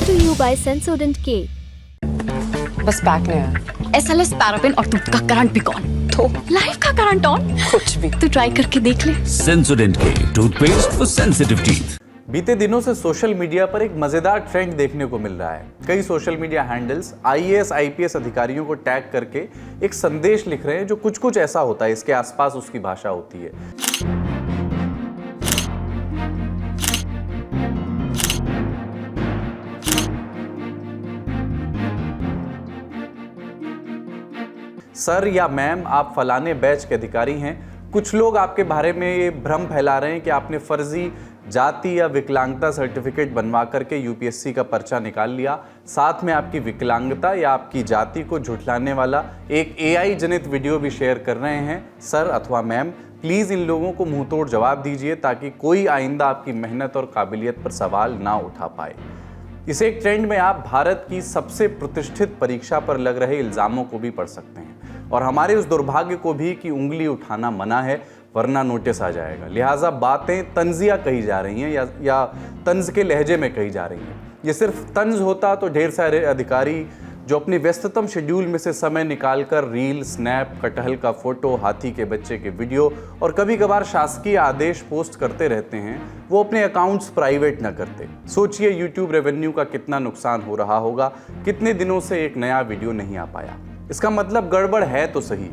to you by Sensodent K. बस pack नहीं है। SLS पैराफिन और दूध का करंट भी कौन? तो लाइफ का करंट ऑन? कुछ भी। तो ट्राई करके देख ले। Sensodent K toothpaste for sensitive teeth. बीते दिनों से सोशल मीडिया पर एक मजेदार ट्रेंड देखने को मिल रहा है। कई social media handles IAS IPS अधिकारियों को टैग करके एक संदेश लिख रहे हैं जो कुछ कुछ ऐसा होता है, इसके आसपास उसकी भाषा होती है। सर या मैम, आप फलाने बैच के अधिकारी हैं। कुछ लोग आपके बारे में ये भ्रम फैला रहे हैं कि आपने फर्जी जाति या विकलांगता सर्टिफिकेट बनवा करके UPSC का पर्चा निकाल लिया। साथ में आपकी विकलांगता या आपकी जाति को झुठलाने वाला एक AI जनित वीडियो भी शेयर कर रहे हैं। सर अथवा मैम, प्लीज़ इन लोगों को मुंहतोड़ जवाब दीजिए ताकि कोई आइंदा आपकी मेहनत और काबिलियत पर सवाल ना उठा पाए। इस एक ट्रेंड में आप भारत की सबसे प्रतिष्ठित परीक्षा पर लग रहे इल्ज़ामों को भी पढ़ सकते हैं और हमारे उस दुर्भाग्य को भी कि उंगली उठाना मना है, वरना नोटिस आ जाएगा। लिहाजा बातें तंजिया कही जा रही हैं या तंज के लहजे में कही जा रही हैं। ये सिर्फ तंज होता तो ढेर सारे अधिकारी जो अपने व्यस्ततम शेड्यूल में से समय निकालकर रील, स्नैप, कटहल का फोटो, हाथी के बच्चे के वीडियो और कभी कभार शासकीय आदेश पोस्ट करते रहते हैं, वो अपने अकाउंट्स प्राइवेट न करते। सोचिए YouTube रेवेन्यू का कितना नुकसान हो रहा होगा। कितने दिनों से एक नया वीडियो नहीं आ पाया। इसका मतलब गड़बड़ है तो सही,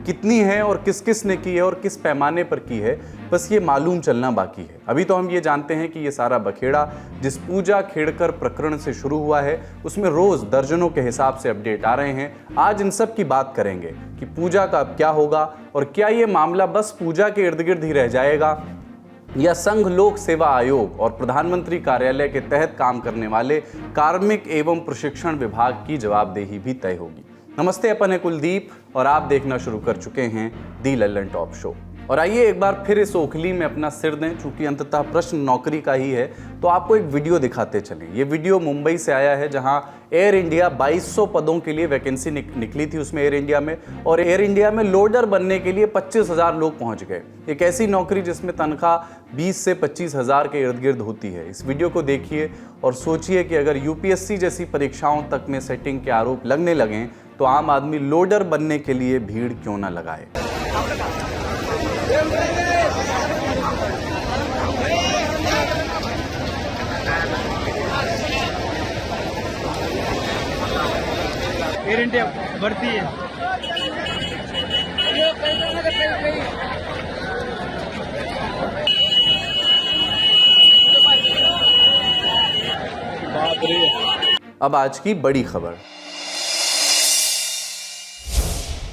कितनी है और किस किस ने की है और किस पैमाने पर की है, बस ये मालूम चलना बाकी है। अभी तो हम ये जानते हैं कि ये सारा बखेड़ा जिस पूजा खेड़कर प्रकरण से शुरू हुआ है, उसमें रोज़ दर्जनों के हिसाब से अपडेट आ रहे हैं। आज इन सब की बात करेंगे कि पूजा का अब क्या होगा और क्या ये मामला बस पूजा के इर्द गिर्द ही रह जाएगा या संघ लोक सेवा आयोग और प्रधानमंत्री कार्यालय के तहत काम करने वाले कार्मिक एवं प्रशिक्षण विभाग की जवाबदेही भी तय होगी। नमस्ते, अपन है कुलदीप और आप देखना शुरू कर चुके हैं दी लल्लन टॉप शो। और आइए एक बार फिर इस ओखली में अपना सिर दें, चूंकि अंततः प्रश्न नौकरी का ही है, तो आपको एक वीडियो दिखाते चलें। ये वीडियो मुंबई से आया है, जहां एयर इंडिया 2200 पदों के लिए वैकेंसी निकली थी उसमें एयर इंडिया में, और एयर इंडिया में लोडर बनने के लिए 25,000 लोग पहुंच गए। एक ऐसी नौकरी जिसमें तनख्वाह 20 से 25,000 के इर्द गिर्द होती है। इस वीडियो को देखिए और सोचिए कि अगर UPSC जैसी परीक्षाओं तक में सेटिंग के आरोप लगने लगें तो आम आदमी लोडर बनने के लिए भीड़ क्यों ना लगाए। एयर इंडिया बढ़ती है। अब आज की बड़ी खबर।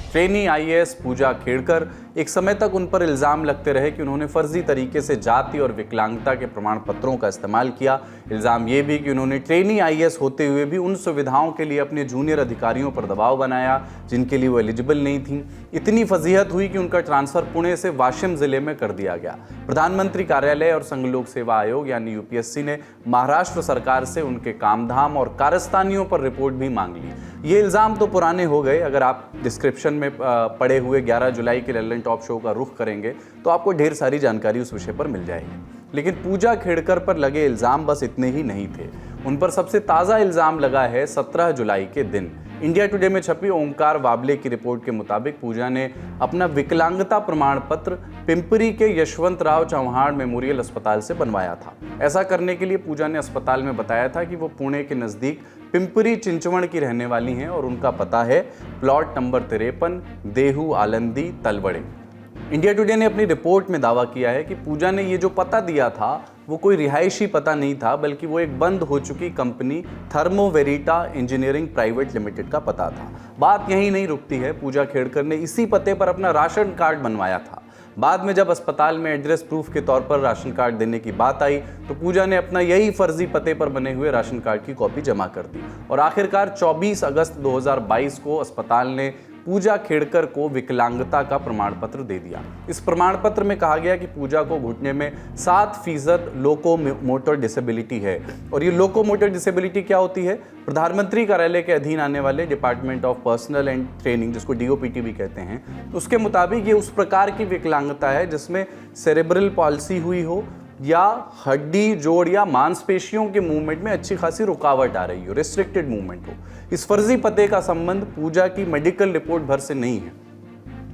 ट्रेनी IAS पूजा खेड़कर, एक समय तक उन पर इल्ज़ाम लगते रहे कि उन्होंने फर्जी तरीके से जाति और विकलांगता के प्रमाण पत्रों का इस्तेमाल किया। इल्ज़ाम ये भी कि उन्होंने ट्रेनी IAS होते हुए भी उन सुविधाओं के लिए अपने जूनियर अधिकारियों पर दबाव बनाया जिनके लिए वो एलिजिबल नहीं थी। इतनी फजीहत हुई कि उनका ट्रांसफ़र पुणे से वाशिम ज़िले में कर दिया गया। प्रधानमंत्री कार्यालय और संघ लोक सेवा आयोग यानी UPSC ने महाराष्ट्र सरकार से उनके कामधाम और कारस्तानियों पर रिपोर्ट भी मांग ली। ये इल्ज़ाम तो पुराने हो गए। अगर आप डिस्क्रिप्शन में पड़े हुए 11 जुलाई के लल्लन टॉप शो का रुख करेंगे तो आपको ढेर सारी जानकारी उस विषय पर मिल जाएगी। लेकिन पूजा खेड़कर पर लगे इल्ज़ाम बस इतने ही नहीं थे। उन पर सबसे ताज़ा इल्ज़ाम लगा है 17 जुलाई के दिन। इंडिया टुडे में छपी ओमकार वाबले की रिपोर्ट के मुताबिक पूजा ने अपना विकलांगता प्रमाण पत्र पिंपरी के यशवंतराव चौहान मेमोरियल अस्पताल से बनवाया था। ऐसा करने के लिए पूजा ने अस्पताल में बताया था कि वो पुणे के नज़दीक पिंपरी चिंचवण की रहने वाली हैं और उनका पता है plot number 53, Dehu Alandi Talawade. India Today ने अपनी रिपोर्ट में दावा किया है कि पूजा ने ये जो पता दिया था वो कोई रिहायशी पता नहीं था, बल्कि वो एक बंद हो चुकी कंपनी थर्मोवेरिटा इंजीनियरिंग प्राइवेट लिमिटेड का पता था। बात यहीं नहीं रुकती है। पूजा खेड़कर ने इसी पते पर अपना राशन कार्ड बनवाया था। बाद में जब अस्पताल में एड्रेस प्रूफ के तौर पर राशन कार्ड देने की बात आई तो पूजा ने अपना यही फर्जी पते पर बने हुए राशन कार्ड की कॉपी जमा कर दी और आखिरकार 24 अगस्त 2022 को अस्पताल ने पूजा खेड़कर को विकलांगता का प्रमाण पत्र दे दिया। इस प्रमाण पत्र में कहा गया कि पूजा को घुटने में 7% लोकोमोटर डिसेबिलिटी है। और ये लोकोमोटर डिसेबिलिटी क्या होती है? प्रधानमंत्री कार्यालय के अधीन आने वाले department of personal and training, जिसको DOPT भी कहते हैं, उसके मुताबिक ये उस प्रकार की विकलांगता है जिसमें सेरेब्रल पॉलिसी हुई हो, या हड्डी, जोड़ या मांसपेशियों के मूवमेंट में अच्छी खासी रुकावट आ रही हो, रिस्ट्रिक्टेड मूवमेंट हो। इस फर्जी पते का संबंध पूजा की मेडिकल रिपोर्ट भर से नहीं है।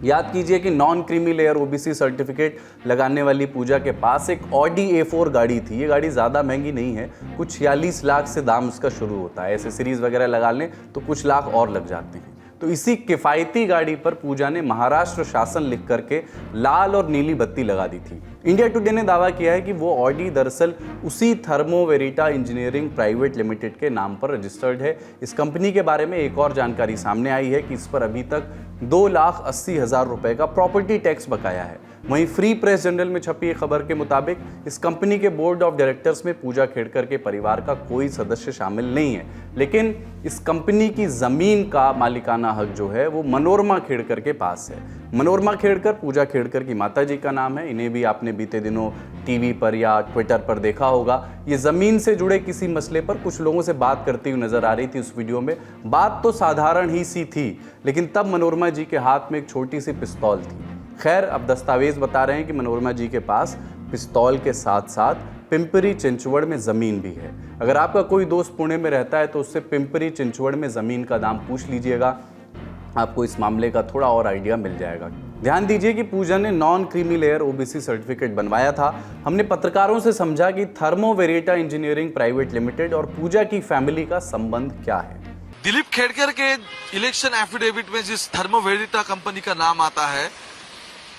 याद कीजिए कि non creamy layer OBC certificate लगाने वाली पूजा के पास एक ऑडी A4 गाड़ी थी। ये गाड़ी ज़्यादा महंगी नहीं है, कुछ 46 लाख से दाम उसका शुरू होता है। एसेसरीज वगैरह लगा लें तो कुछ लाख और लग जाते हैं। तो इसी किफ़ायती गाड़ी पर पूजा ने महाराष्ट्र शासन लिख करके लाल और नीली बत्ती लगा दी थी। इंडिया टुडे ने दावा किया है कि वो ऑडी दरअसल उसी थर्मो वेरिटा इंजीनियरिंग प्राइवेट लिमिटेड के नाम पर रजिस्टर्ड है। इस कंपनी के बारे में एक और जानकारी सामने आई है कि इस पर अभी तक 2,80,000 रुपए का प्रॉपर्टी टैक्स बकाया है। वहीं फ्री प्रेस जर्नल में छपी एक खबर के मुताबिक इस कंपनी के बोर्ड ऑफ डायरेक्टर्स में पूजा खेड़कर के परिवार का कोई सदस्य शामिल नहीं है, लेकिन इस कंपनी की जमीन का मालिकाना हक जो है वो मनोरमा खेड़कर के पास है। मनोरमा खेड़कर पूजा खेड़कर की माताजी का नाम है। इन्हें भी आपने बीते दिनों टीवी पर या ट्विटर पर देखा होगा। ये जमीन से जुड़े किसी मसले पर कुछ लोगों से बात करती हुई नजर आ रही थी उस वीडियो में। बात तो साधारण ही सी थी, लेकिन तब मनोरमा जी के हाथ में एक छोटी सी पिस्तौल थी। खैर, अब दस्तावेज बता रहे हैं कि मनोरमा जी के पास पिस्तौल के साथ साथ पिंपरी चिंचवड़ में ज़मीन भी है। अगर आपका कोई दोस्त पुणे में रहता है तो उससे पिंपरी चिंचवड़ में ज़मीन का दाम पूछ लीजिएगा, आपको इस मामले का थोड़ा और आइडिया मिल जाएगा। ध्यान दीजिए कि पूजा ने non creamy layer OBC certificate बनवाया था। हमने पत्रकारों से समझा कि थर्मो वेरिटा इंजीनियरिंग प्राइवेट लिमिटेड और पूजा की फैमिली का संबंध क्या है। दिलीप खेड़कर के इलेक्शन एफिडेविट में जिस थर्मो वेरिटा कंपनी का नाम आता है,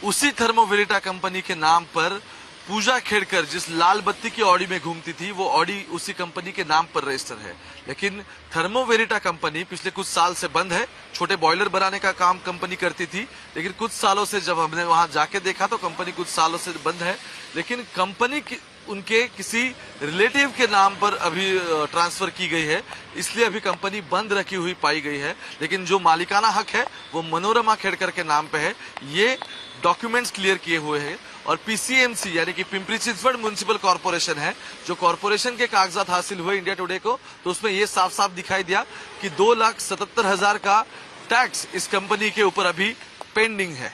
उसी थर्मो वेरिटा कंपनी के नाम पर पूजा खेड़कर जिस लाल बत्ती की ऑडी में घूमती थी, वो ऑडी उसी कंपनी के नाम पर रजिस्टर है। लेकिन थर्मो वेरिटा कंपनी पिछले कुछ साल से बंद है। छोटे बॉयलर बनाने का काम कंपनी करती थी, लेकिन कुछ सालों से जब हमने वहां जाके देखा तो कंपनी कुछ सालों से बंद है। लेकिन कंपनी उनके किसी रिलेटिव के नाम पर अभी ट्रांसफर की गई है, इसलिए अभी कंपनी बंद रखी हुई पाई गई है। लेकिन जो मालिकाना हक है वो मनोरमा खेड़कर के नाम पे है। ये डॉक्यूमेंट्स क्लियर किए हुए हैं। और पीसीएमसी यानी कि पिंपरी चिंचवड़ म्युनिसिपल कॉर्पोरेशन है, जो कॉर्पोरेशन के कागजात हासिल हुए इंडिया टुडे को, तो उसमें ये साफ साफ दिखाई दिया कि 2,77,000 का टैक्स इस कंपनी के ऊपर अभी पेंडिंग है।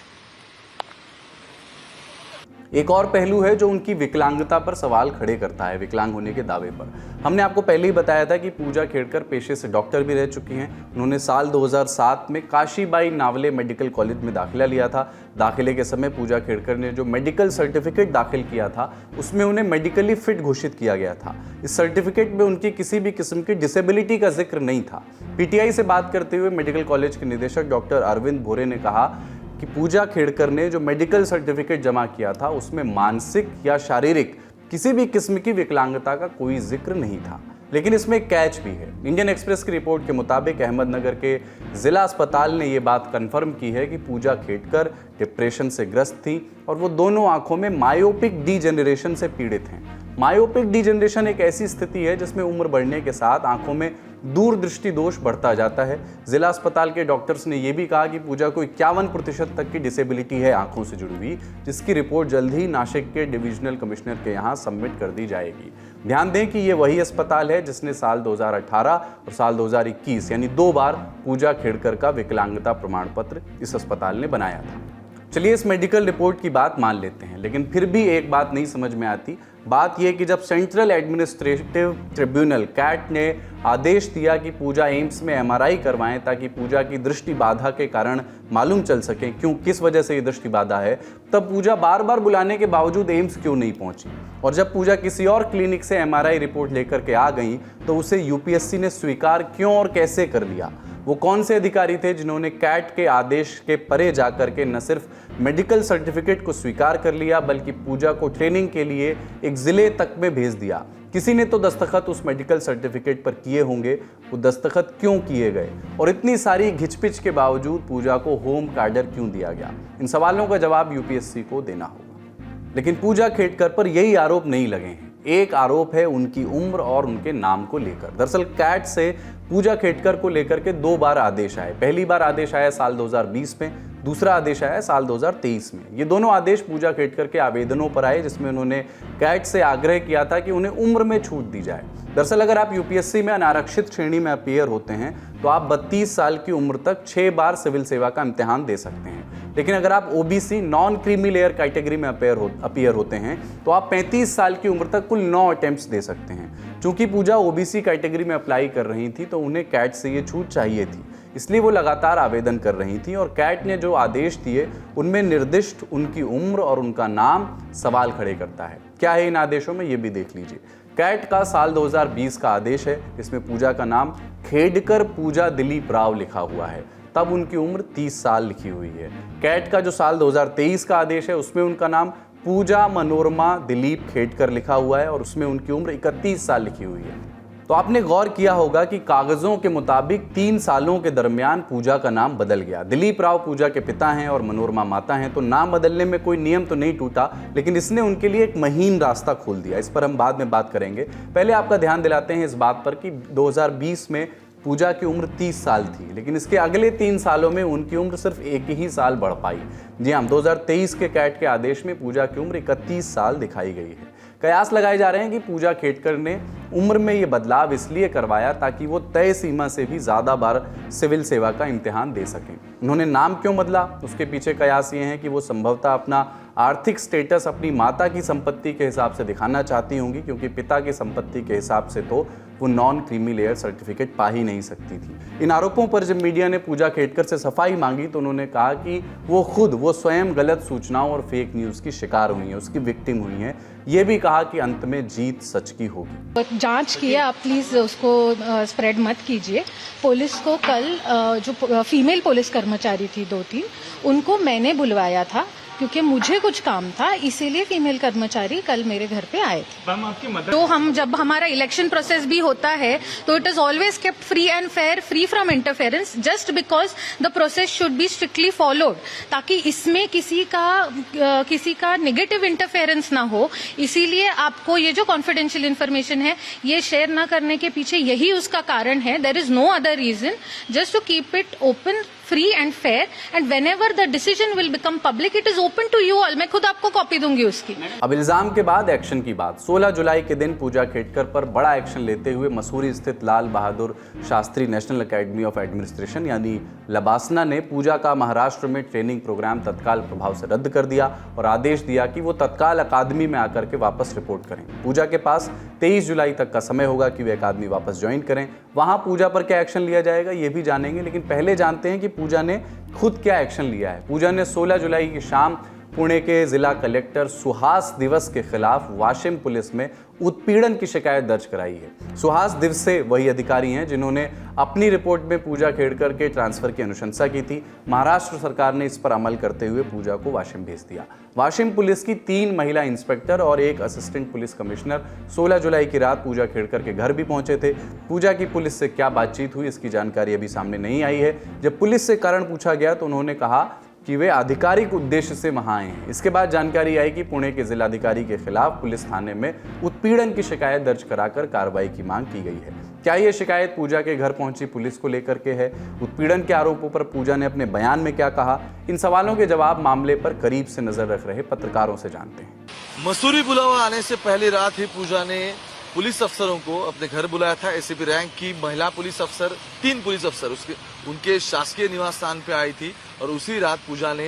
एक और पहलू है जो उनकी विकलांगता पर सवाल खड़े करता है, विकलांग होने के दावे पर। हमने आपको पहले ही बताया था कि पूजा खेड़कर पेशे से डॉक्टर भी रह चुकी हैं। उन्होंने साल 2007 में काशीबाई नावले मेडिकल कॉलेज में दाखिला लिया था। दाखिले के समय पूजा खेड़कर ने जो मेडिकल सर्टिफिकेट दाखिल किया था उसमें उन्हें मेडिकली फिट घोषित किया गया था। इस सर्टिफिकेट में उनकी किसी भी किस्म की डिसेबिलिटी का जिक्र नहीं था। पीटीआई से बात करते हुए मेडिकल कॉलेज के निदेशक डॉक्टर अरविंद भोरे ने कहा कि पूजा खेड़कर ने जो मेडिकल सर्टिफिकेट जमा किया था उसमें मानसिक या शारीरिक किसी भी किस्म की विकलांगता का कोई जिक्र नहीं था। लेकिन इसमें एक कैच भी है। इंडियन एक्सप्रेस की रिपोर्ट के मुताबिक अहमदनगर के जिला अस्पताल ने यह बात कंफर्म की है कि पूजा खेड़कर डिप्रेशन से ग्रस्त थी और वो दोनों आंखों में मायोपिक डीजेनरेशन से पीड़ित हैं। मायोपिक डीजेनरेशन एक ऐसी स्थिति है जिसमें उम्र बढ़ने के साथ आंखों में दूरदृष्टि दोष बढ़ता जाता है। जिला अस्पताल के डॉक्टर्स ने यह भी कहा कि पूजा को 51% तक की डिसेबिलिटी है आंखों से जुड़ी हुई, जिसकी रिपोर्ट जल्द ही नासिक के डिविजनल कमिश्नर के यहाँ सबमिट कर दी जाएगी। ध्यान दें कि ये वही अस्पताल है जिसने साल 2018 और साल 2021 यानी 2 बार पूजा खेड़कर का विकलांगता प्रमाण पत्र इस अस्पताल ने बनाया था। चलिए इस मेडिकल रिपोर्ट की बात मान लेते हैं, लेकिन फिर भी एक बात नहीं समझ में आती। बात यह कि जब सेंट्रल एडमिनिस्ट्रेटिव ट्रिब्यूनल कैट ने आदेश दिया कि पूजा एम्स में एमआरआई करवाएं ताकि पूजा की दृष्टि बाधा के कारण मालूम चल सके किस वजह से ये दृष्टि बाधा है, तब पूजा बार बार बुलाने के बावजूद एम्स क्यों नहीं पहुंची। और जब पूजा किसी और क्लिनिक से एमआरआई रिपोर्ट लेकर के आ गई तो उसे यूपीएससी ने स्वीकार क्यों और कैसे कर लिया। वो कौन से अधिकारी थे जिन्होंने कैट के आदेश के परे जाकर के न सिर्फ मेडिकल सर्टिफिकेट को स्वीकार कर लिया बल्कि पूजा को ट्रेनिंग के लिए एक जिले तक में भेज दिया। किसी ने तो दस्तखत उस मेडिकल सर्टिफिकेट पर किए होंगे, वो दस्तखत क्यों किए गए और इतनी सारी घिचपिच के बावजूद पूजा को होम कार्डर क्यों दिया गया। इन सवालों का जवाब यूपीएससी को देना होगा। लेकिन पूजा खेड़कर पर यही आरोप नहीं लगे हैं। एक आरोप है उनकी उम्र और उनके नाम को लेकर। दरअसल कैट से पूजा खेड़कर को लेकर के 2 बार आदेश आए। पहली बार आदेश आया साल 2020 में, दूसरा आदेश आया साल 2023 में। ये दोनों आदेश पूजा खेड़कर के आवेदनों पर आए जिसमें उन्होंने कैट से आग्रह किया था कि उन्हें उम्र में छूट दी जाए। दरअसल अगर आप यूपीएससी में अनारक्षित श्रेणी में अपीयर होते हैं तो आप 32 साल की उम्र तक 6 बार सिविल सेवा का इम्तिहान दे सकते हैं। लेकिन अगर आप OBC non creamy layer category में अपीयर होते हैं तो आप 35 साल की उम्र तक कुल 9 अटेम्प्ट्स दे सकते हैं। चूंकि पूजा ओबीसी कैटेगरी में अप्लाई कर रही थी तो उन्हें कैट से ये छूट चाहिए थी, इसलिए वो लगातार आवेदन कर रही थी और कैट ने जो आदेश दिए उनमें निर्दिष्ट उनकी उम्र और उनका नाम सवाल खड़े करता है। क्या है इन आदेशों में, ये भी देख लीजिए। कैट का साल 2020 का आदेश है, इसमें पूजा का नाम खेडकर पूजा दिलीप राव लिखा हुआ है, तब उनकी उम्र 30 साल लिखी हुई है। कैट का जो साल 2023 का आदेश है उसमें उनका नाम पूजा मनोरमा दिलीप खेडकर लिखा हुआ है और उसमें उनकी उम्र 31 साल लिखी हुई है। तो आपने गौर किया होगा कि कागजों के मुताबिक 3 सालों के दरमियान पूजा का नाम बदल गया। दिलीप राव पूजा के पिता हैं और मनोरमा माता हैं, तो नाम बदलने में कोई नियम तो नहीं टूटा, लेकिन इसने उनके लिए एक महीन रास्ता खोल दिया। इस पर हम बाद में बात करेंगे। पहले आपका ध्यान दिलाते हैं इस बात पर कि 2020 में पूजा की उम्र 30 साल थी, लेकिन इसके अगले 3 सालों में उनकी उम्र सिर्फ 1 ही साल बढ़ पाई। जी हाँ, 2023 के कैट के आदेश में पूजा की उम्र 31 साल दिखाई गई है। कयास लगाए जा रहे हैं कि पूजा खेडकर ने उम्र में ये बदलाव इसलिए करवाया ताकि वो तय सीमा से भी ज़्यादा बार सिविल सेवा का इम्तिहान दे सकें। उन्होंने नाम क्यों बदला, उसके पीछे कयास ये हैं कि वो संभवतः अपना आर्थिक स्टेटस अपनी माता की संपत्ति के हिसाब से दिखाना चाहती होंगी, क्योंकि पिता की संपत्ति के हिसाब से तो वो नॉन क्रीमी लेयर सर्टिफिकेट पा ही नहीं सकती थी। इन आरोपों पर जब मीडिया ने पूजा खेडकर से सफाई मांगी तो उन्होंने कहा कि वो स्वयं गलत सूचनाओं और फेक न्यूज़ की शिकार हुई हैं, उसकी विक्टिम हुई हैं। ये भी कहा कि अंत में जीत सच की होगी। जांच किए, आप प्लीज उसको स्प्रेड मत कीजिए। पुलिस को कल जो फीमेल पुलिस कर्मचारी थी 2-3 उनको मैंने बुलवाया था क्योंकि मुझे कुछ काम था, इसीलिए फीमेल कर्मचारी कल मेरे घर पे आए थे। मैम आपकी मदद तो हम जब हमारा इलेक्शन प्रोसेस भी होता है तो it is always kept free and fair, free from interference, just because the process should be strictly followed, ताकि इसमें किसी का नेगेटिव इंटरफेरेंस ना हो। इसीलिए आपको ये जो कॉन्फिडेंशियल इन्फॉर्मेशन है ये शेयर ना करने के पीछे यही उसका कारण है। There is no other reason, just to keep it open, free and fair, and whenever the decision will become public it is open to you all. मैं खुद आपको कॉपी दूंगी उसकी। अब इल्जाम के बाद एक्शन की बात। 16 जुलाई के दिन पूजा खेडकर पर बड़ा एक्शन लेते हुए मसूरी स्थित Lal Bahadur Shastri national academy of administration यानी लबासना ने पूजा का महाराष्ट्र में ट्रेनिंग प्रोग्राम तत्काल प्रभाव से रद्द कर दिया और आदेश दिया कि वो तत्काल अकादमी में आकर के वापस रिपोर्ट करें। पूजा के पास 23 जुलाई तक का समय होगा कि वे अकादमी वापस ज्वाइन करें। वहां पूजा पर क्या एक्शन लिया जाएगा ये भी जानेंगे, लेकिन पहले जानते हैं कि पूजा ने खुद क्या एक्शन लिया है। पूजा ने 16 जुलाई की शाम पुणे के जिला कलेक्टर सुहास दिवस के खिलाफ वाशिम पुलिस में उत्पीड़न की शिकायत दर्ज कराई है। सुहास दिवसे वही अधिकारी हैं जिन्होंने अपनी रिपोर्ट में पूजा खेडकर के ट्रांसफर की अनुशंसा की थी। महाराष्ट्र सरकार ने इस पर अमल करते हुए पूजा को वाशिम भेज दिया। वाशिम पुलिस की 3 महिला इंस्पेक्टर और 1 असिस्टेंट पुलिस कमिश्नर 16 जुलाई की रात पूजा खेडकर के घर भी पहुंचे थे। पूजा की पुलिस से क्या बातचीत हुई इसकी जानकारी अभी सामने नहीं आई है। जब पुलिस से कारण पूछा गया तो उन्होंने कहा कि वे आधिकारिक उद्देश्य से वहां आए हैं। इसके बाद जानकारी आई कि पुणे के जिलाधिकारी के खिलाफ पुलिस थाने में उत्पीड़न की शिकायत दर्ज कराकर कार्रवाई की मांग की गई है। क्या ये शिकायत पूजा के घर पहुंची पुलिस को लेकर के है? उत्पीड़न के आरोपों पर पूजा ने अपने बयान में क्या कहा? इन सवालों के जवाब मामले पर करीब से नजर रख रहे पत्रकारों से जानते हैं। मसूरी बुलावा आने से पहली रात ही पूजा ने पुलिस अफसरों को अपने घर बुलाया था। एसीपी रैंक की महिला पुलिस अफसर, 3 पुलिस अफसर उनके शासकीय निवास स्थान पे आई थी और उसी रात पूजा ने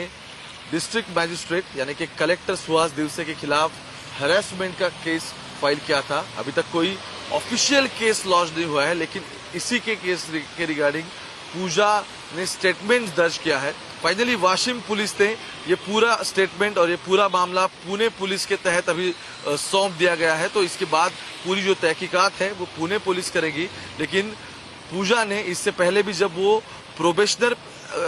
डिस्ट्रिक्ट मैजिस्ट्रेट यानी कि कलेक्टर सुहास दिवसे के खिलाफ हैरेसमेंट का केस फाइल किया था। अभी तक कोई ऑफिशियल केस लॉन्च नहीं हुआ है, लेकिन इसी के केस के रिगार्डिंग पूजा ने स्टेटमेंट दर्ज किया है। फाइनली वाशिम पुलिस ने ये पूरा स्टेटमेंट और ये पूरा मामला पुणे पुलिस के तहत अभी सौंप दिया गया है। तो इसके बाद पूरी जो तहकीकात है वो पुणे पुलिस करेगी। लेकिन पूजा ने इससे पहले भी जब वो प्रोबेशनर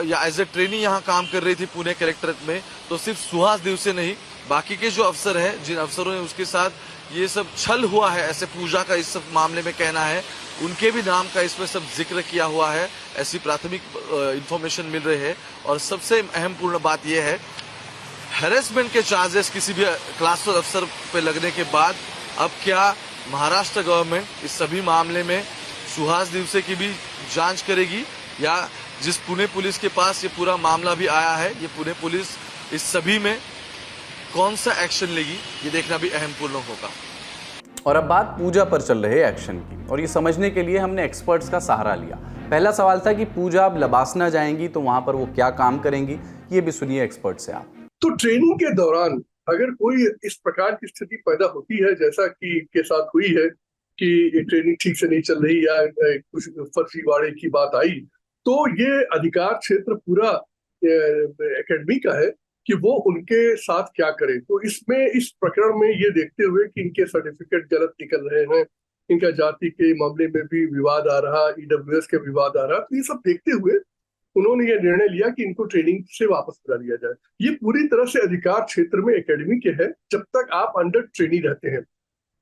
या एज ए ट्रेनी यहाँ काम कर रही थी पुणे कलेक्ट्रेट में, तो सिर्फ सुहास दिवसे नहीं बाकी के जो अफसर है, जिन अफसरों ने उसके साथ ये सब छल हुआ है, ऐसे पूजा का इस सब मामले में कहना है, उनके भी नाम का इसमें सब जिक्र किया हुआ है। ऐसी प्राथमिक इंफॉर्मेशन मिल रही है। और सबसे अहम पूर्ण बात यह है, हैरेसमेंट के चार्जेस किसी भी क्लास 4 अफसर पे लगने के बाद अब क्या महाराष्ट्र गवर्नमेंट इस सभी मामले में सुहास दिवसे की भी जांच करेगी, या जिस पुणे पुलिस के पास ये पूरा मामला भी आया है, ये पुणे पुलिस इस सभी में कौन सा एक्शन लेगी, ये देखना भी अहम पूर्ण होगा। और अब बात पूजा पर चल रहे एक्शन की, और ये समझने के लिए हमने एक्सपर्ट्स का सहारा लिया। पहला सवाल था कि पूजा अब लबासना जाएंगी तो वहाँ पर वो क्या काम करेंगी। ये भी सुनिए एक्सपर्ट से आप। तो ट्रेनिंग के दौरान अगर कोई इस प्रकार की स्थिति पैदा होती है जैसा कि के साथ हुई है कि ये ट्रेनिंग ठीक से नहीं चल रही या कुछ फर्जीवाड़े की बात आई, तो ये अधिकार क्षेत्र पूरा एकेडमी का है कि वो उनके साथ क्या करे। तो इसमें इस प्रकरण में ये देखते हुए कि इनके सर्टिफिकेट गलत निकल रहे हैं, इनका जाति के मामले में भी विवाद आ रहा, ईडब्ल्यूएस के विवाद आ रहा, तो ये सब देखते हुए उन्होंने ये निर्णय लिया कि इनको ट्रेनिंग से वापस बुला लिया जाए। ये पूरी तरह से अधिकार क्षेत्र में एकेडमी के है जब तक आप अंडर ट्रेनी रहते हैं,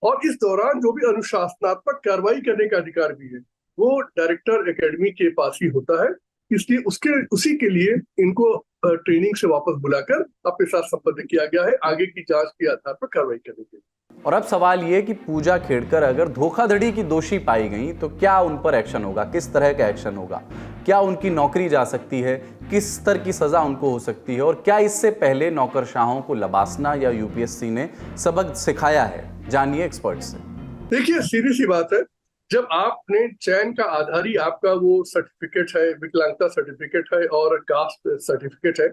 और इस दौरान जो भी अनुशासनात्मक कार्रवाई करने का अधिकार भी है वो डायरेक्टर एकेडमी के पास ही होता है। इसलिए उसी के लिए इनको ट्रेनिंग से वापस बुलाकर अपने साथ संबद्ध किया गया है आगे की जांच के आधार पर कार्रवाई करने के लिए। और अब सवाल ये कि पूजा खेड़कर अगर धोखाधड़ी की दोषी पाई गई तो क्या उन पर एक्शन होगा, किस तरह का एक्शन होगा, क्या उनकी नौकरी जा सकती है, किस स्तर की सजा उनको हो सकती है, और क्या इससे पहले नौकरशाहों को लबासना या यूपीएससी ने सबक सिखाया है? जानिए एक्सपर्ट से। देखिए, सीधी सी बात है, जब आपने चयन का आधार ही आपका वो सर्टिफिकेट है, विकलांगता सर्टिफिकेट है और कास्ट सर्टिफिकेट है,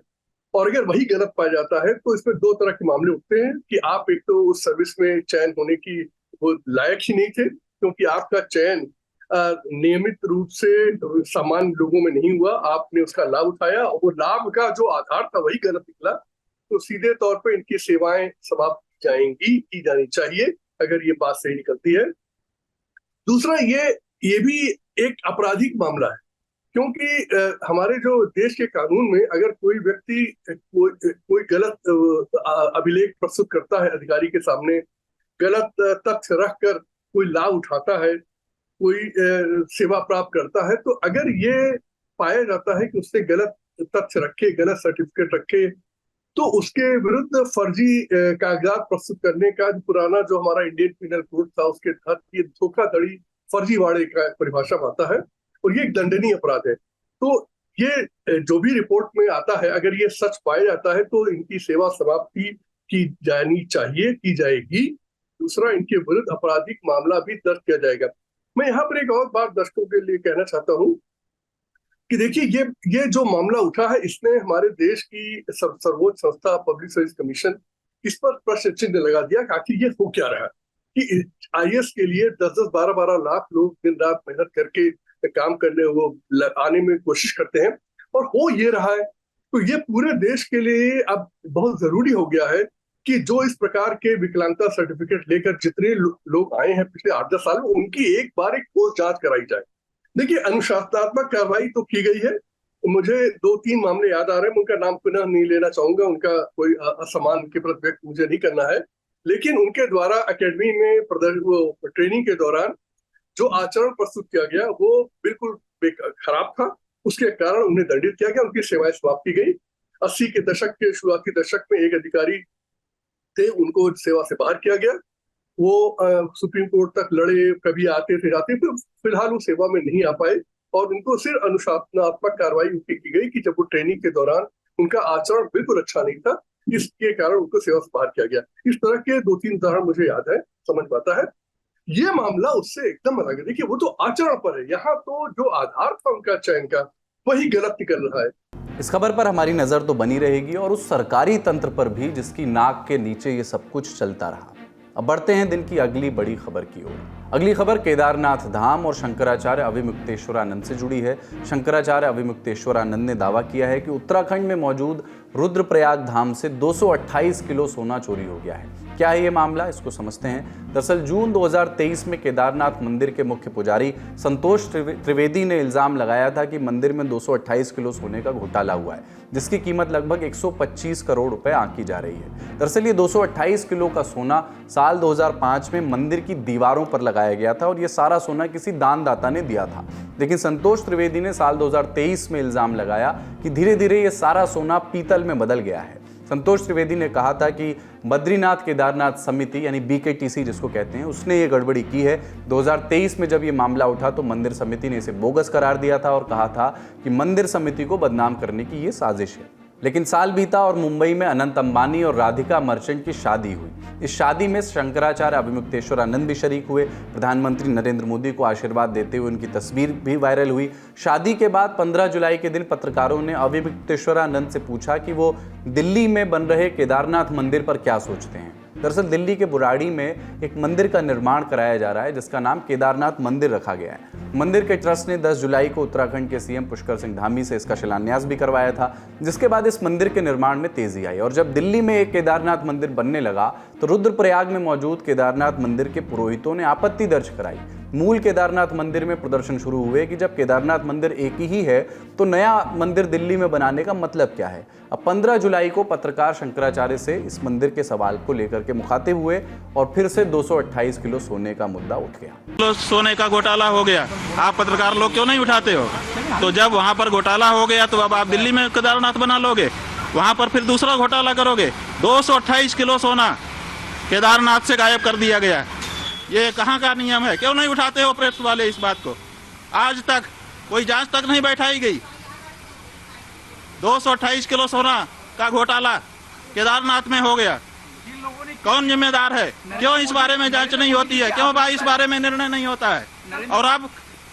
और अगर वही गलत पाया जाता है तो इसमें दो तरह के मामले उठते हैं कि आप एक तो उस सर्विस में चयन होने की वो लायक ही नहीं थे क्योंकि आपका चयन नियमित रूप से सामान्य लोगों में नहीं हुआ, आपने उसका लाभ उठाया और वो लाभ का जो आधार था वही गलत निकला, तो सीधे तौर पे इनकी सेवाएं समाप्त की जाएंगी, की जानी चाहिए अगर ये बात सही निकलती है। दूसरा, ये भी एक आपराधिक मामला है क्योंकि हमारे जो देश के कानून में अगर कोई व्यक्ति कोई गलत अभिलेख प्रस्तुत करता है अधिकारी के सामने, गलत तथ्य रखकर कोई लाभ उठाता है, कोई सेवा प्राप्त करता है, तो अगर ये पाया जाता है कि उसने गलत तथ्य रखे, गलत सर्टिफिकेट रखे, तो उसके विरुद्ध फर्जी कागजात प्रस्तुत करने का पुराना जो हमारा इंडियन पिनल कोड था उसके तहत ये धोखाधड़ी फर्जीवाड़े का परिभाषा में आता है और ये एक दंडनीय अपराध है। तो ये जो भी रिपोर्ट में आता है अगर ये सच पाया जाता है तो इनकी सेवा समाप्ति की जानी चाहिए, की जाएगी। दूसरा, इनके विरुद्ध आपराधिक मामला भी दर्ज किया जाएगा। मैं यहाँ पर एक और बात दर्शकों के लिए कहना चाहता हूँ कि देखिए, ये जो मामला उठा है इसने हमारे देश की सर्वोच्च संस्था पब्लिक सर्विस कमीशन इस पर प्रश्न चिन्ह लगा दिया कि आखिर ये हो क्या रहा कि आईएएस के लिए 10-10, 12-12 लाख लोग दिन रात मेहनत करके काम करने वो आने में कोशिश करते हैं और हो ये रहा है। तो ये पूरे देश के लिए अब बहुत जरूरी हो गया है कि जो इस प्रकार के विकलांगता सर्टिफिकेट लेकर जितने लोग आए हैं पिछले 8-10 साल में, उनकी एक बार एक ठोस जांच कराई जाए। देखिए, अनुशासनात्मक कार्रवाई तो की गई है, मुझे 2-3 मामले याद आ रहे हैं, उनका नाम पुनः नहीं लेना चाहूंगा, उनका कोई असमान के प्रति व्यक्त मुझे नहीं करना है, लेकिन उनके द्वारा एकेडमी में ट्रेनिंग के दौरान जो आचरण प्रस्तुत किया गया वो बिल्कुल खराब था, उसके कारण उन्हें दंडित किया गया, उनकी सेवाएं समाप्त की गई। 80 के दशक के शुरुआती दशक में एक अधिकारी थे, उनको सेवा से बाहर किया गया, वो सुप्रीम कोर्ट तक लड़े, कभी आते थे जाते, फिर फिलहाल वो सेवा में नहीं आ पाए और उनको सिर्फ अनुशासनात्मक कार्रवाई उनकी की गई कि जब वो ट्रेनिंग के दौरान उनका आचरण बिल्कुल अच्छा नहीं था, इसके कारण उनको सेवा से बाहर किया गया। इस तरह के 2-3 उदाहरण मुझे याद है, समझ पाता है। ये मामला उससे एकदम अलग है। देखिए, वो तो आचरण पर है, यहाँ तो जो आधार था उनका चयन का वही गलत निकल रहा है। इस खबर पर हमारी नजर तो बनी रहेगी और उस सरकारी तंत्र पर भी जिसकी नाक के नीचे ये सब कुछ चलता रहा। अब बढ़ते हैं दिन की अगली बड़ी खबर की ओर। अगली खबर केदारनाथ धाम और शंकराचार्य अविमुक्तेश्वरानंद से जुड़ी है। शंकराचार्य अविमुक्तेश्वरानंद ने दावा किया है कि उत्तराखंड में मौजूद रुद्रप्रयाग धाम से 228 किलो सोना चोरी हो गया है। क्या है ये मामला, इसको समझते हैं। दरअसल जून 2023 में केदारनाथ मंदिर के मुख्य पुजारी संतोष त्रिवेदी ने इल्जाम लगाया था कि मंदिर में 228 किलो सोने का घोटाला हुआ है, जिसकी कीमत लगभग 125 करोड़ रुपए आंकी जा रही है। दरअसल ये 228 किलो का सोना साल 2005 में मंदिर की दीवारों पर लगाया गया था और ये सारा सोना किसी दानदाता ने दिया था। लेकिन संतोष त्रिवेदी ने साल 2023 में इल्जाम लगाया कि धीरे धीरे ये सारा सोना पीतल में बदल गया है। संतोष त्रिवेदी ने कहा था कि बद्रीनाथ केदारनाथ समिति यानी BKTC जिसको कहते हैं, उसने ये गड़बड़ी की है। 2023 में जब ये मामला उठा तो मंदिर समिति ने इसे बोगस करार दिया था और कहा था कि मंदिर समिति को बदनाम करने की ये साजिश है। लेकिन साल बीता और मुंबई में अनंत अंबानी और राधिका मर्चेंट की शादी हुई। इस शादी में शंकराचार्य अभिमुक्तेश्वरानंद भी शरीक हुए। प्रधानमंत्री नरेंद्र मोदी को आशीर्वाद देते हुए उनकी तस्वीर भी वायरल हुई। शादी के बाद 15 जुलाई के दिन पत्रकारों ने अभिमुक्तेश्वरानंद से पूछा कि वो दिल्ली में बन रहे केदारनाथ मंदिर पर क्या सोचते हैं। दरअसल दिल्ली के बुराड़ी में एक मंदिर का निर्माण कराया जा रहा है जिसका नाम केदारनाथ मंदिर रखा गया है। मंदिर के ट्रस्ट ने 10 जुलाई को उत्तराखंड के सीएम पुष्कर सिंह धामी से इसका शिलान्यास भी करवाया था, जिसके बाद इस मंदिर के निर्माण में तेजी आई। और जब दिल्ली में एक केदारनाथ मंदिर बनने लगा तो रुद्रप्रयाग में मौजूद केदारनाथ मंदिर के पुरोहितों ने आपत्ति दर्ज कराई। मूल केदारनाथ मंदिर में प्रदर्शन शुरू हुए कि जब केदारनाथ मंदिर एक ही है तो नया मंदिर दिल्ली में बनाने का मतलब क्या है। अब 15 जुलाई को पत्रकार शंकराचार्य से इस मंदिर के सवाल को लेकर के मुखातिब हुए और फिर से 228 किलो सोने का मुद्दा उठ गया। सोने का घोटाला हो गया, आप पत्रकार लोग क्यों नहीं उठाते हो? तो जब वहाँ पर घोटाला हो गया तो अब आप दिल्ली में केदारनाथ बना लोगे, वहाँ पर फिर दूसरा घोटाला करोगे। 228 किलो सोना केदारनाथ से गायब कर दिया गया। ये कहाँ का नियम है? क्यों नहीं उठाते हो प्रेस वाले इस बात को? आज तक कोई जांच तक नहीं बैठाई गई। 228 किलो सोना का घोटाला केदारनाथ में हो गया। कौन जिम्मेदार है? क्यों इस बारे में जांच नहीं होती है? क्यों भाई इस बारे में निर्णय नहीं होता है? और अब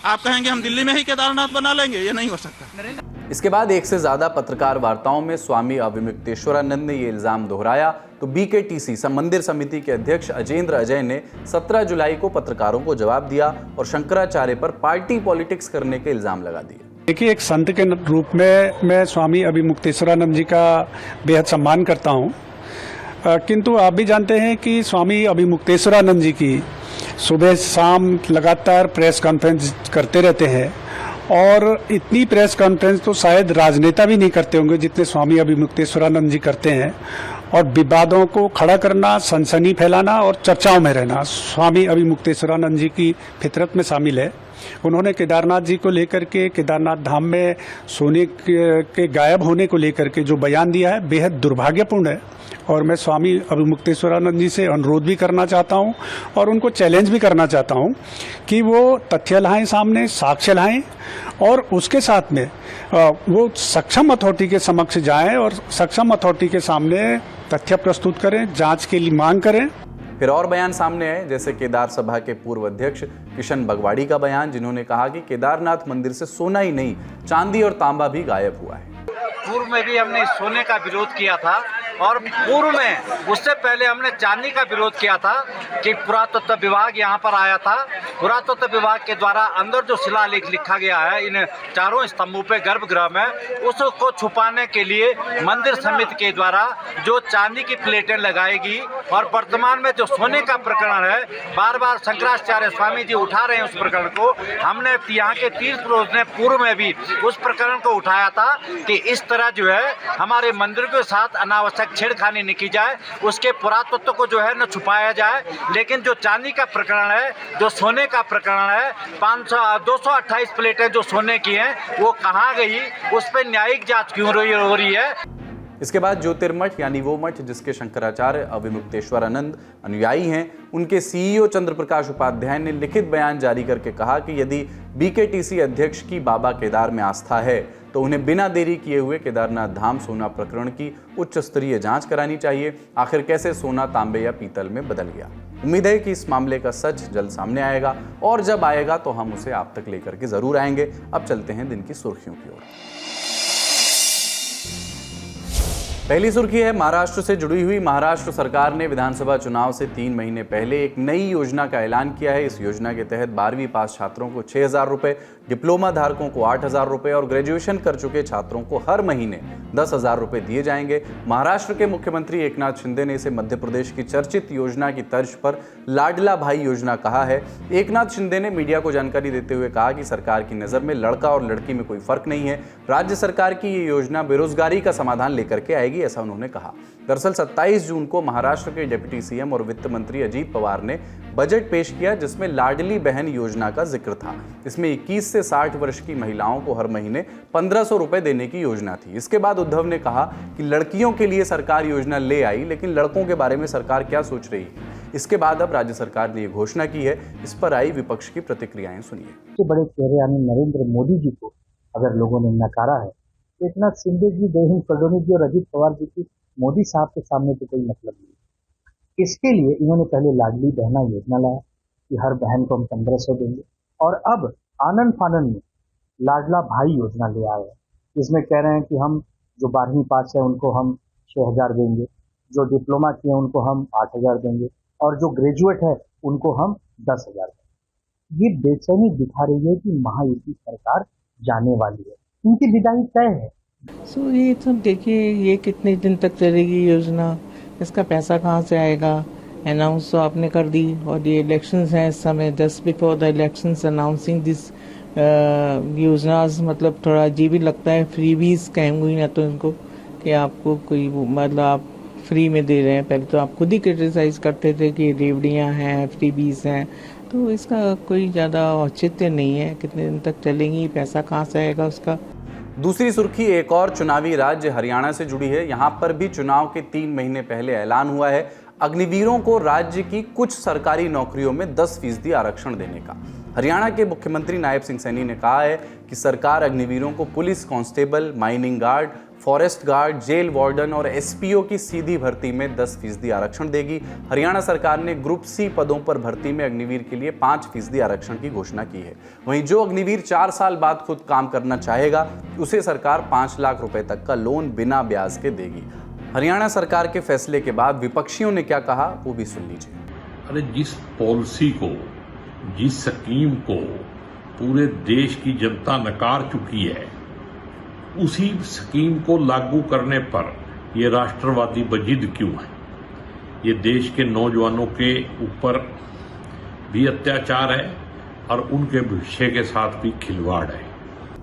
आप कहेंगे हम दिल्ली में ही केदारनाथ बना लेंगे, ये नहीं हो सकता। इसके बाद एक से ज्यादा पत्रकार वार्ताओं में स्वामी अभिमुक्तेश्वरानंद ने ये इल्जाम दोहराया तो बीकेटीसी मंदिर समिति के अध्यक्ष अजेंद्र अजय ने 17 जुलाई को पत्रकारों को जवाब दिया और शंकराचार्य पर पार्टी पॉलिटिक्स करने के इल्जाम लगा दिए। देखिए, एक संत के रूप में मैं स्वामी अभिमुक्तेश्वरानंद जी का बेहद सम्मान करता हूँ, किंतु आप भी जानते हैं कि स्वामी अभिमुक्तेश्वरानंद जी की सुबह शाम लगातार प्रेस कॉन्फ्रेंस करते रहते हैं और इतनी प्रेस कॉन्फ्रेंस तो शायद राजनेता भी नहीं करते होंगे जितने स्वामी अभिमुक्तेश्वरानंद जी करते हैं। और विवादों को खड़ा करना, सनसनी फैलाना और चर्चाओं में रहना स्वामी अभिमुक्तेश्वरानंद जी की फितरत में शामिल है। उन्होंने केदारनाथ जी को लेकर के, केदारनाथ धाम में सोने के गायब होने को लेकर के जो बयान दिया है बेहद दुर्भाग्यपूर्ण है। और मैं स्वामी अभिमुक्तेश्वरानंद जी से अनुरोध भी करना चाहता हूं और उनको चैलेंज भी करना चाहता हूं कि वो तथ्य लाएं सामने, साक्ष्य लाएं और उसके साथ में वो सक्षम अथॉरिटी के समक्ष जाएं और सक्षम अथॉरिटी के सामने तथ्य प्रस्तुत करें, जांच के लिए मांग करें। फिर और बयान सामने आए, जैसे केदार सभा के पूर्व अध्यक्ष किशन बगवाड़ी का बयान, जिन्होंने कहा कि केदारनाथ मंदिर से सोना ही नहीं चांदी और तांबा भी गायब हुआ है। पूर्व में भी हमने सोने का विरोध किया था और पूर्व में उससे पहले हमने चांदी का विरोध किया था कि पुरातत्व विभाग यहाँ पर आया था। पुरातत्व विभाग के द्वारा अंदर जो शिलालेख लिखा गया है इन चारों स्तंभों पे गर्भगृह में, उसको छुपाने के लिए मंदिर समिति के द्वारा जो चांदी की प्लेटें लगाएगी। और वर्तमान में जो सोने का प्रकरण है, बार बार शंकराचार्य स्वामी जी उठा रहे हैं उस प्रकरण को। हमने यहाँ के तीर्थ पुरोहित ने पूर्व में भी उस प्रकरण को उठाया था कि इस तरह जो है हमारे मंदिर के साथ अनावश्यक छेड़खानी नहीं की जाए, उसके पुरातत्व को जो है न छुपाया जाए। लेकिन जो चांदी का प्रकरण है, जो सोने का प्रकरण है, 228 प्लेटें जो सोने की हैं वो कहाँ गई, उस पर न्यायिक जांच क्यों हो रही है। इसके बाद ज्योतिर्मठ यानी वो मठ जिसके शंकराचार्य अभिमुक्तेश्वरानंद अनुयायी हैं, उनके सीईओ चंद्र प्रकाश उपाध्याय ने लिखित बयान जारी करके कहा कि यदि बीकेटीसी अध्यक्ष की बाबा केदार में आस्था है तो उन्हें बिना देरी किए हुए केदारनाथ धाम सोना प्रकरण की उच्च स्तरीय जांच करानी चाहिए। आखिर कैसे सोना तांबे या पीतल में बदल गया। उम्मीद है कि इस मामले का सच जल्द सामने आएगा और जब आएगा तो हम उसे आप तक लेकर के जरूर आएंगे। अब चलते हैं दिन की सुर्खियों की ओर। पहली सुर्खी है महाराष्ट्र से जुड़ी हुई। महाराष्ट्र सरकार ने विधानसभा चुनाव से 3 महीने पहले एक नई योजना का ऐलान किया है। इस योजना के तहत 12वीं पास छात्रों को 6,000 रुपए, डिप्लोमा धारकों को 8,000 रुपए और ग्रेजुएशन कर चुके छात्रों को हर महीने 10,000 रुपए दिए जाएंगे। महाराष्ट्र के मुख्यमंत्री एकनाथ शिंदे ने इसे मध्य प्रदेश की चर्चित योजना की तर्ज पर लाडला भाई योजना कहा है। एकनाथ शिंदे ने मीडिया को जानकारी देते हुए कहा कि सरकार की नज़र में लड़का और लड़की में कोई फर्क नहीं है। राज्य सरकार की ये योजना बेरोजगारी का समाधान लेकर के आएगी, ऐसा उन्होंने कहा। दरअसल 27 जून को महाराष्ट्र के डिप्टी सीएम और वित्त मंत्री अजीत पवार ने बजट पेश किया जिसमें लाडली बहन योजना का जिक्र था। इसमें 21 से 60 वर्ष की महिलाओं को हर महीने 1,500 रुपए देने की योजना थी। इसके बाद उद्धव ने कहा कि लड़कियों के लिए सरकार योजना ले आई, लेकिन लड़कों के बारे में सरकार क्या सोच रही है। इसके बाद अब राज्य सरकार ने ये घोषणा की है। इस पर आई विपक्ष की प्रतिक्रियाएं सुनिए। बड़े चेहरे यानी नरेंद्र मोदी जी को अगर लोगों ने नकारा है एकनाथ शिंदे जी, देवेंद्र फडणवीस जी और अजित पवार जी की मोदी साहब के सामने तो कोई मतलब नहीं। इसके लिए इन्होंने पहले लाडली बहना योजना लाया कि हर बहन को हम 1500 देंगे, और अब आनंद फानन में लाडला भाई योजना ले आए हैं, जिसमें कह रहे हैं कि हम जो 12वीं पास है उनको हम 6000 देंगे, जो डिप्लोमा किए हैं उनको हम 8000 देंगे, और जो ग्रेजुएट है उनको हम 10,000 देंगे। ये बेचैनी दिखा रही है कि महायुति सरकार जाने वाली है, इनकी विदाई तय है। सो ये सब देखिए, ये कितने दिन तक चलेगी योजना, इसका पैसा कहाँ से आएगा। अनाउंस तो आपने कर दी, और ये इलेक्शंस हैं इस समय, just before the elections announcing this योजनाज, मतलब थोड़ा अजीब ही लगता है। फ्रीबीज कहेंगे ना तो इनको कि आपको कोई मतलब आप फ्री में दे रहे हैं। पहले तो आप खुद ही क्रिटिसाइज करते थे कि रेवड़ियाँ हैं, फ्रीबीज हैं, तो इसका कोई ज़्यादा औचित्य नहीं है। कितने दिन तक चलेंगी, पैसा कहाँ से आएगा उसका। दूसरी सुर्खी एक और चुनावी राज्य हरियाणा से जुड़ी है। यहाँ पर भी चुनाव के 3 महीने पहले ऐलान हुआ है अग्निवीरों को राज्य की कुछ सरकारी नौकरियों में 10% आरक्षण देने का। हरियाणा के मुख्यमंत्री नायब सिंह सैनी ने कहा है कि सरकार अग्निवीरों को police constable, mining guard, forest guard, jail warden और एसपीओ की सीधी भर्ती में 10% आरक्षण देगी। हरियाणा सरकार ने ग्रुप सी पदों पर भर्ती में अग्निवीर के लिए 5% आरक्षण की घोषणा की है। वहीं जो अग्निवीर 4 साल बाद खुद काम करना चाहेगा उसे सरकार 5 लाख रुपए तक का लोन बिना ब्याज के देगी। हरियाणा सरकार के फैसले के बाद विपक्षियों ने क्या कहा वो भी सुन लीजिए। अरे जिस पॉलिसी को, जिस स्कीम को पूरे देश की जनता नकार चुकी है, उसी स्कीम को लागू करने पर ये राष्ट्रवादी बजिद क्यों है? ये देश के नौजवानों के ऊपर भी अत्याचार है और उनके भविष्य के साथ भी खिलवाड़ है।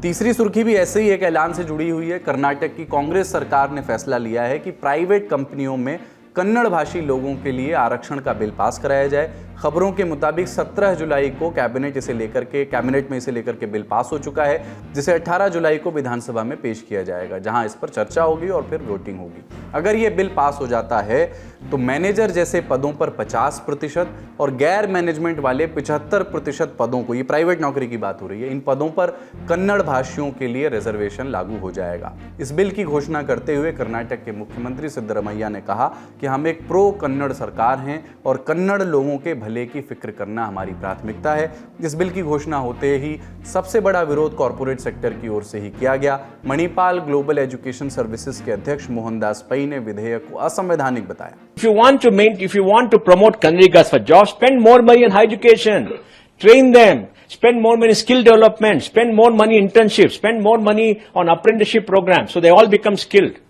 तीसरी सुर्खी भी ऐसे ही एक ऐलान से जुड़ी हुई है। कर्नाटक की कांग्रेस सरकार ने फैसला लिया है कि प्राइवेट कंपनियों में कन्नड़ भाषी लोगों के लिए आरक्षण का बिल पास कराया जाए। खबरों के मुताबिक 17 जुलाई को कैबिनेट में इसे लेकर के बिल पास हो चुका है, जिसे 18 जुलाई को विधानसभा में पेश किया जाएगा, जहां इस पर चर्चा होगी और फिर वोटिंग होगी। अगर ये बिल पास हो जाता है तो मैनेजर जैसे पदों पर 50% और गैर मैनेजमेंट वाले 75% पदों को, ये प्राइवेट नौकरी की बात हो रही है, इन पदों पर कन्नड़ भाषियों के लिए रिजर्वेशन लागू हो जाएगा। इस बिल की घोषणा करते हुए कर्नाटक के मुख्यमंत्री सिद्धरमैया ने कहा कि हम एक प्रो कन्नड़ सरकार हैं और कन्नड़ लोगों के भले की फिक्र करना हमारी प्राथमिकता है। इस बिल की घोषणा होते ही सबसे बड़ा विरोध कॉर्पोरेट सेक्टर की ओर से ही किया गया। मणिपाल ग्लोबल एजुकेशन सर्विसेज के अध्यक्ष मोहनदास पई ने विधेयक को असंवैधानिक बताया। If you want to promote Kannadigas for jobs, spend more money on higher education, train them, spend more money on skill development, spend more money on internships, spend more money on apprenticeship programs, so they all become skilled.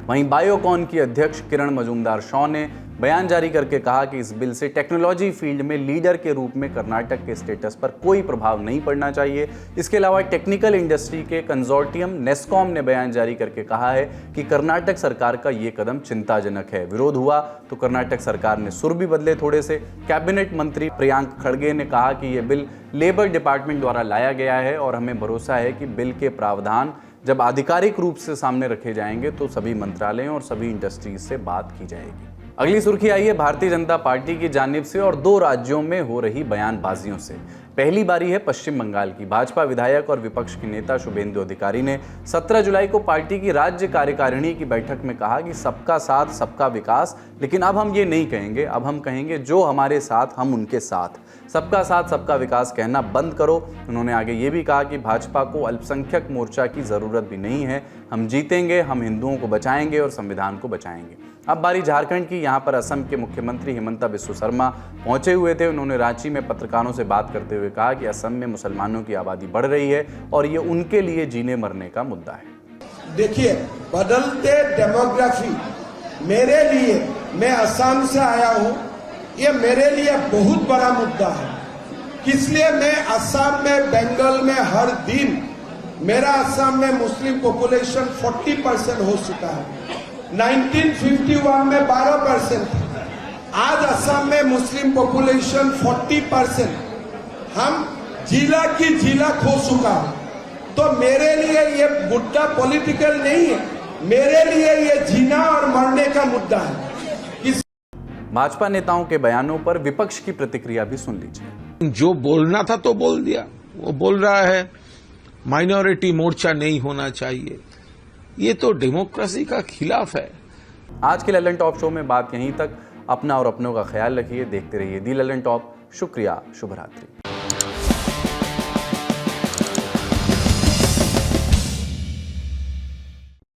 वहीं Biocon की अध्यक्ष किरण मजूमदार शॉ ने बयान जारी करके कहा कि इस बिल से टेक्नोलॉजी फील्ड में लीडर के रूप में कर्नाटक के स्टेटस पर कोई प्रभाव नहीं पड़ना चाहिए। इसके अलावा टेक्निकल इंडस्ट्री के कंसोर्टियम नेस्कॉम ने बयान जारी करके कहा है कि कर्नाटक सरकार का ये कदम चिंताजनक है। विरोध हुआ तो कर्नाटक सरकार ने सुर भी बदले थोड़े से। कैबिनेट मंत्री प्रियांक खड़गे ने कहा कि यह बिल लेबर डिपार्टमेंट द्वारा लाया गया है और हमें भरोसा है कि बिल के प्रावधान जब आधिकारिक रूप से सामने रखे जाएंगे तो सभी मंत्रालयों और सभी इंडस्ट्रीज से बात की जाएगी। अगली सुर्खी आई है भारतीय जनता पार्टी की जानिब से और 2 राज्यों में हो रही बयानबाजियों से। पहली बारी है पश्चिम बंगाल की। भाजपा विधायक और विपक्ष के नेता शुभेंदु अधिकारी ने 17 जुलाई को पार्टी की राज्य कार्यकारिणी की बैठक में कहा कि सबका साथ सबका विकास, लेकिन अब हम ये नहीं कहेंगे, अब हम कहेंगे जो हमारे साथ हम उनके साथ। सबका साथ सबका विकास कहना बंद करो। उन्होंने आगे ये भी कहा कि भाजपा को अल्पसंख्यक मोर्चा की ज़रूरत भी नहीं है, हम जीतेंगे, हम हिंदुओं को बचाएंगे और संविधान को बचाएंगे। अब बारी झारखंड की। यहाँ पर असम के मुख्यमंत्री हिमंता बिस्वा शर्मा पहुंचे हुए थे। उन्होंने रांची में पत्रकारों से बात करते हुए कहा कि असम में मुसलमानों की आबादी बढ़ रही है और ये उनके लिए जीने मरने का मुद्दा है। देखिए, बदलते डेमोग्राफी मेरे लिए, मैं असम से आया हूँ, ये मेरे लिए बहुत बड़ा मुद्दा है। इसलिए मैं असम में, बंगाल में हर दिन, मेरा असम में मुस्लिम पॉपुलेशन 40% हो चुका है। 1951 में 12% था, आज असम में मुस्लिम पॉपुलेशन 40%। हम जिला की जिला खो चुका हूं। तो मेरे लिए ये मुद्दा पॉलिटिकल नहीं है, मेरे लिए ये जीना और मरने का मुद्दा है। भाजपा नेताओं के बयानों पर विपक्ष की प्रतिक्रिया भी सुन लीजिए। जो बोलना था तो बोल दिया, वो बोल रहा है माइनॉरिटी मोर्चा नहीं होना चाहिए, ये तो डेमोक्रेसी का खिलाफ है। आज के ललन टॉप शो में बात यहीं तक। अपना और अपनों का ख्याल रखिए, देखते रहिए दी ललन टॉप। शुक्रिया, शुभ रात्रि।